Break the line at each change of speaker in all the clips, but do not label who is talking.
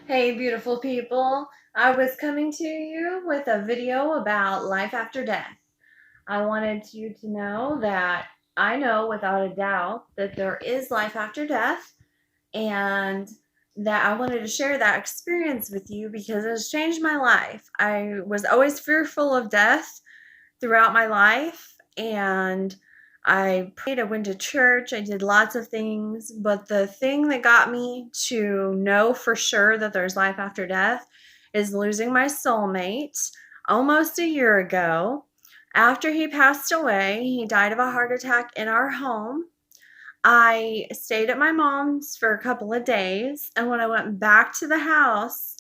Hey, beautiful people. I was coming to you with a video about life after death. I wanted you to know that I know without a doubt that there is life after death, and that I wanted to share that experience with you because it has changed my life. I was always fearful of death throughout my life, and I prayed, I went to church, I did lots of things, but the thing that got me to know for sure that there's life after death is losing my soulmate almost a year ago. After he passed away, he died of a heart attack in our home. I stayed at my mom's for a couple of days, and when I went back to the house,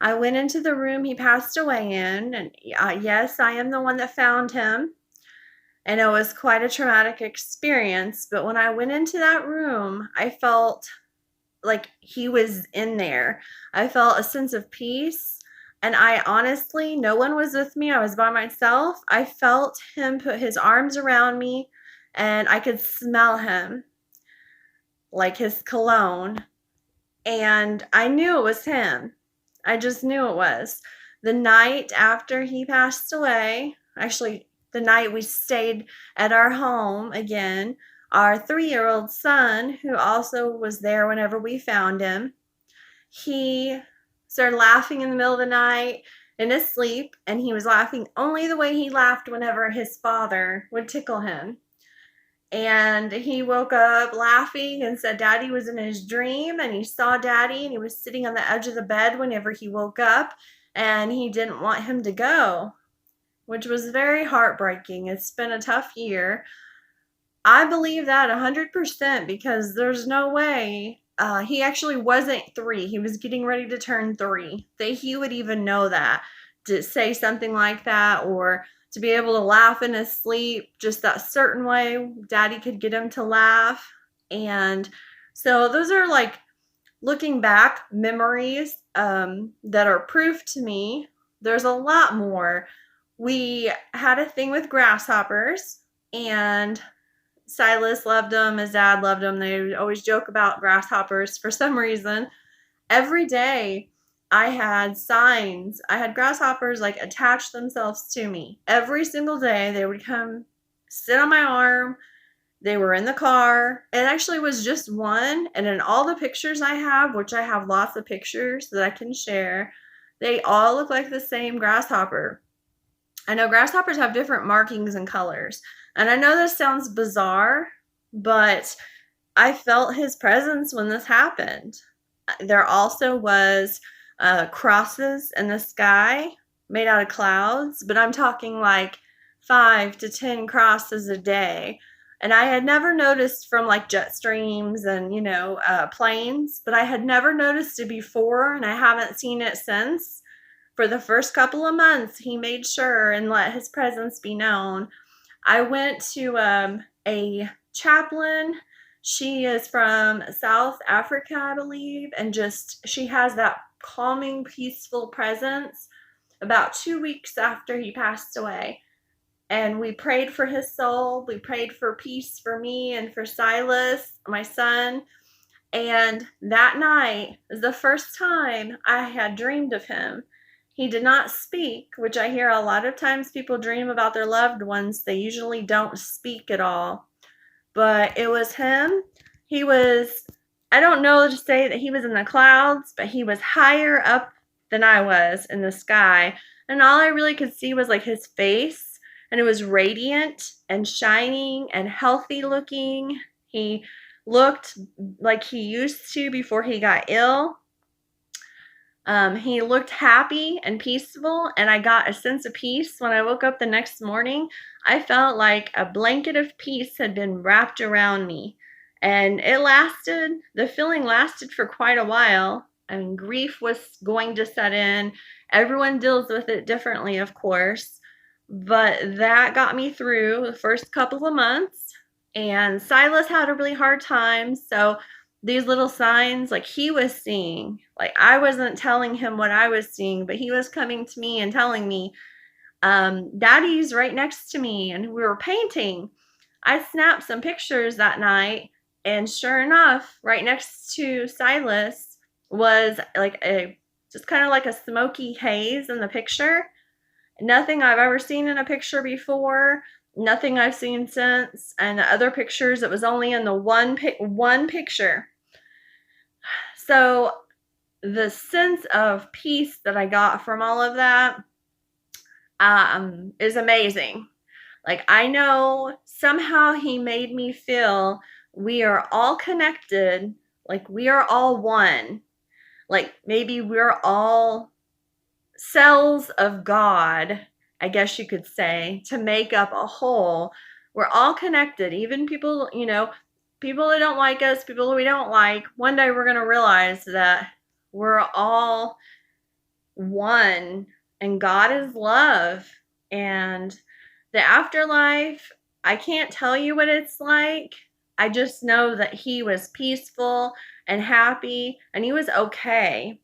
I went into the room he passed away in, and yes, I am the one that found him, and it was quite a traumatic experience. But when I went into that room, I felt like he was in there. I felt a sense of peace, and I honestly, no one was with me. I was by myself. I felt him put his arms around me, and I could smell him, like his cologne, and I knew it was him. I just knew it was. The night after he passed away, actually, the night we stayed at our home again, our 3-year-old son, who also was there whenever we found him, he started laughing in the middle of the night in his sleep, and he was laughing only the way he laughed whenever his father would tickle him. And he woke up laughing and said Daddy was in his dream, and he saw Daddy, and he was sitting on the edge of the bed whenever he woke up, and he didn't want him to go, which was very heartbreaking. It's been a tough year. I believe that 100% because there's no way. He actually wasn't 3. He was getting ready to turn 3. That he would even know that, to say something like that, or to be able to laugh in his sleep just that certain way Daddy could get him to laugh. And so those are, like, looking back memories that are proof to me. There's a lot more. We had a thing with grasshoppers, and Silas loved them, his dad loved them. They would always joke about grasshoppers for some reason. Every day I had signs. I had grasshoppers like attach themselves to me. Every single day they would come sit on my arm. They were in the car. It actually was just one, and in all the pictures I have, which I have lots of pictures that I can share, they all look like the same grasshopper. I know grasshoppers have different markings and colors, and I know this sounds bizarre, but I felt his presence when this happened. There also was crosses in the sky made out of clouds, but I'm talking like 5 to 10 crosses a day. And I had never noticed from like jet streams and, planes, but I had never noticed it before, and I haven't seen it since. For the first couple of months, he made sure and let his presence be known. I went to a chaplain. She is from South Africa, I believe, and she has that calming, peaceful presence. About 2 weeks after he passed away, and we prayed for his soul. We prayed for peace for me and for Silas, my son. And that night was the first time I had dreamed of him. He did not speak, which I hear a lot of times people dream about their loved ones. They usually don't speak at all. But it was him. He was, I don't know to say that he was in the clouds, but he was higher up than I was in the sky. And all I really could see was like his face, and it was radiant and shining and healthy looking. He looked like he used to before he got ill. He looked happy and peaceful, and I got a sense of peace when I woke up the next morning. I felt like a blanket of peace had been wrapped around me, and the feeling lasted for quite a while. I mean, grief was going to set in. Everyone deals with it differently, of course, but that got me through the first couple of months. And Silas had a really hard time, so these little signs, like, he was seeing, like, I wasn't telling him what I was seeing, but he was coming to me and telling me, Daddy's right next to me, and we were painting. I snapped some pictures that night, and sure enough, right next to Silas was like a just kind of like a smoky haze in the picture. Nothing I've ever seen in a picture before, nothing I've seen since. And the other pictures, it was only in the one picture. So the sense of peace that I got from all of that is amazing. Like, I know somehow he made me feel we are all connected, like we are all one. Like maybe we're all cells of God, I guess you could say, to make up a whole. We're all connected. Even people, people that don't like us, people that we don't like, one day we're going to realize that we're all one and God is love. And the afterlife, I can't tell you what it's like. I just know that he was peaceful and happy and he was okay.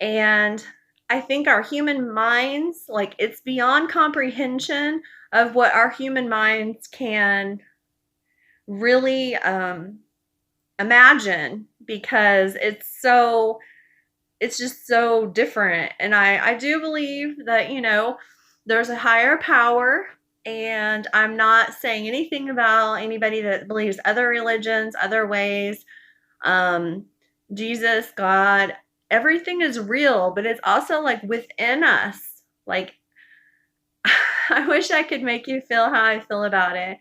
And I think our human minds, like, it's beyond comprehension of what our human minds can really imagine, because it's just so different. And I do believe that, there's a higher power, and I'm not saying anything about anybody that believes other religions, other ways. Jesus, God, everything is real, but it's also like within us. Like, I wish I could make you feel how I feel about it.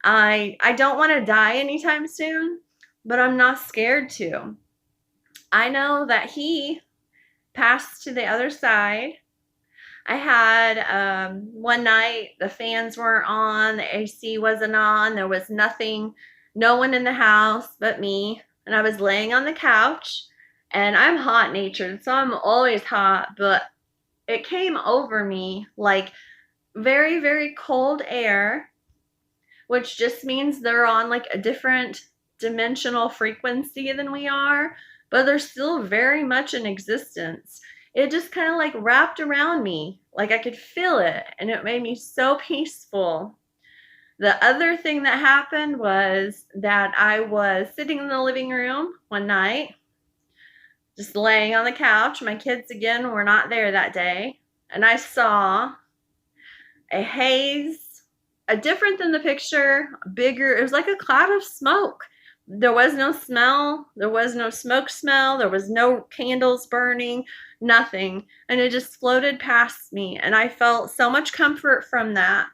I don't want to die anytime soon, but I'm not scared to. I know that he passed to the other side. I had one night, the fans weren't on, the AC wasn't on, there was nothing, no one in the house but me, and I was laying on the couch, and I'm hot natured, so I'm always hot, but it came over me like very, very cold air, which just means they're on like a different dimensional frequency than we are, but they're still very much in existence. It just kind of like wrapped around me, like I could feel it, and it made me so peaceful. The other thing that happened was that I was sitting in the living room one night, just laying on the couch. My kids, again, were not there that day, and I saw a haze, different than the picture, bigger. It was like a cloud of smoke. There was no smell. There was no smoke smell. There was no candles burning, nothing. And it just floated past me. And I felt so much comfort from that.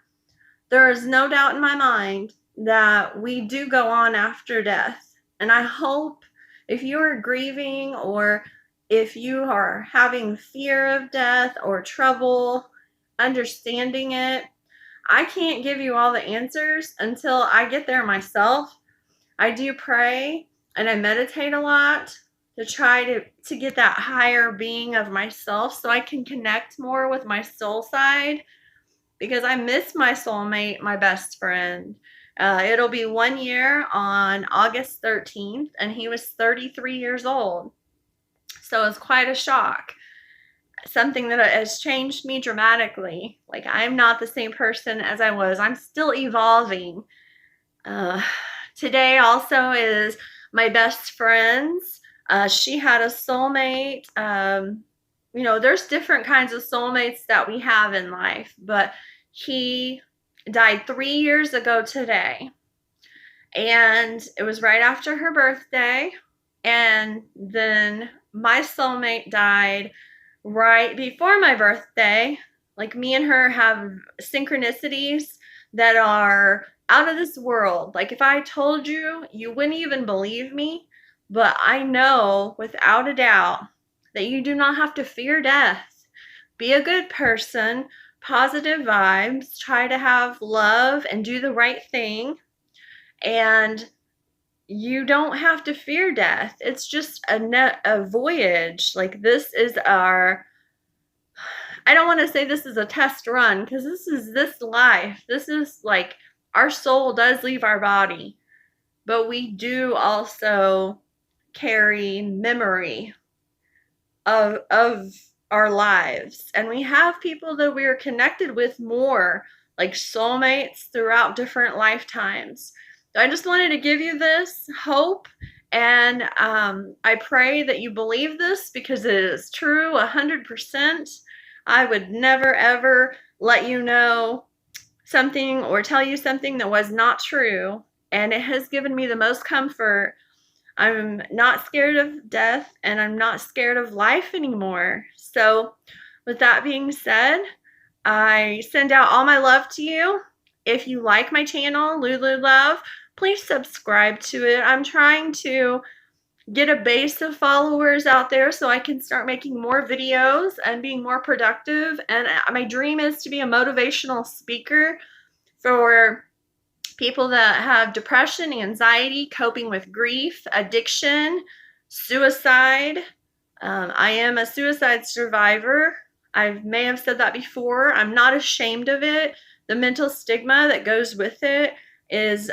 There is no doubt in my mind that we do go on after death. And I hope if you are grieving, or if you are having fear of death or trouble understanding it, I can't give you all the answers until I get there myself. I do pray and I meditate a lot to try to get that higher being of myself so I can connect more with my soul side, because I miss my soulmate, my best friend. It'll be 1 year on August 13th, and he was 33 years old. So it's quite a shock. Something that has changed me dramatically. Like, I'm not the same person as I was. I'm still evolving. Today also is my best friend's. She had a soulmate. There's different kinds of soulmates that we have in life, but he died 3 years ago today. And it was right after her birthday. And then my soulmate died right before my birthday. Like, me and her have synchronicities that are out of this world. Like, if I told you, you wouldn't even believe me. But I know without a doubt that you do not have to fear death. Be a good person, positive vibes, try to have love and do the right thing. And you don't have to fear death. It's just a voyage. Like, this is I don't want to say this is a test run, because this is this life. This is like, our soul does leave our body, but we do also carry memory of our lives. And we have people that we are connected with more, like soulmates, throughout different lifetimes. So I just wanted to give you this hope And I pray that you believe this because it is true 100%. I would never ever let you know something or tell you something that was not true. And it has given me the most comfort. I'm not scared of death and I'm not scared of life anymore. So, with that being said, I send out all my love to you. If you like my channel, Lulu Love, please subscribe to it. I'm trying to get a base of followers out there so I can start making more videos and being more productive. And my dream is to be a motivational speaker for people that have depression, anxiety, coping with grief, addiction, suicide. I am a suicide survivor. I may have said that before. I'm not ashamed of it. The mental stigma that goes with it is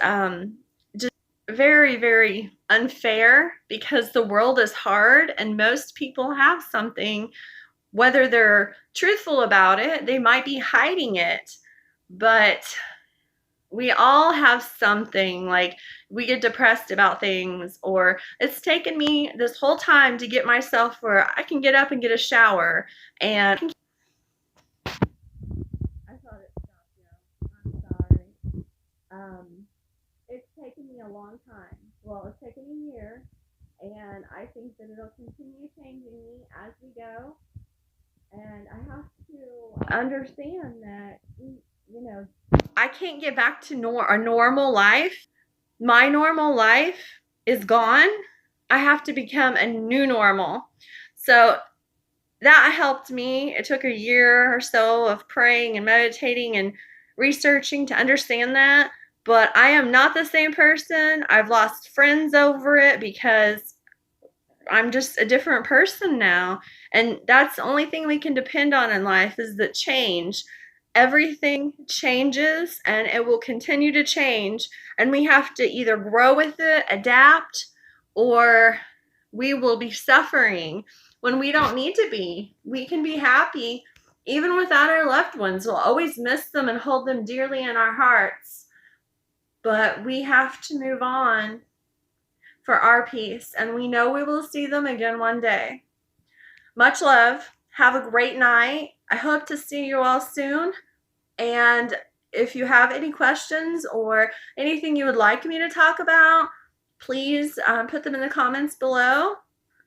just very, very unfair because the world is hard and most people have something. Whether they're truthful about it, they might be hiding it. But we all have something, like we get depressed about things, or it's taken me this whole time to get myself where I can get up and get a shower. And I thought it stopped. I'm sorry. It's taken me a long time. Well, it's taken a year, and I think that it'll continue changing me as we go. And I have to understand that, you know, I can't get back to a normal life. My normal life is gone. I have to become a new normal. So that helped me. It took a year or so of praying and meditating and researching to understand that. But I am not the same person. I've lost friends over it because I'm just a different person now. And that's the only thing we can depend on in life is that change. Everything changes and it will continue to change. And we have to either grow with it, adapt, or we will be suffering when we don't need to be. We can be happy even without our loved ones. We'll always miss them and hold them dearly in our hearts. But we have to move on for our peace, and we know we will see them again one day. Much love. Have a great night. I hope to see you all soon. And if you have any questions or anything you would like me to talk about, please put them in the comments below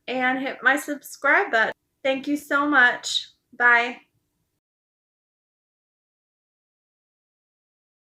and hit my subscribe button. Thank you so much. Bye.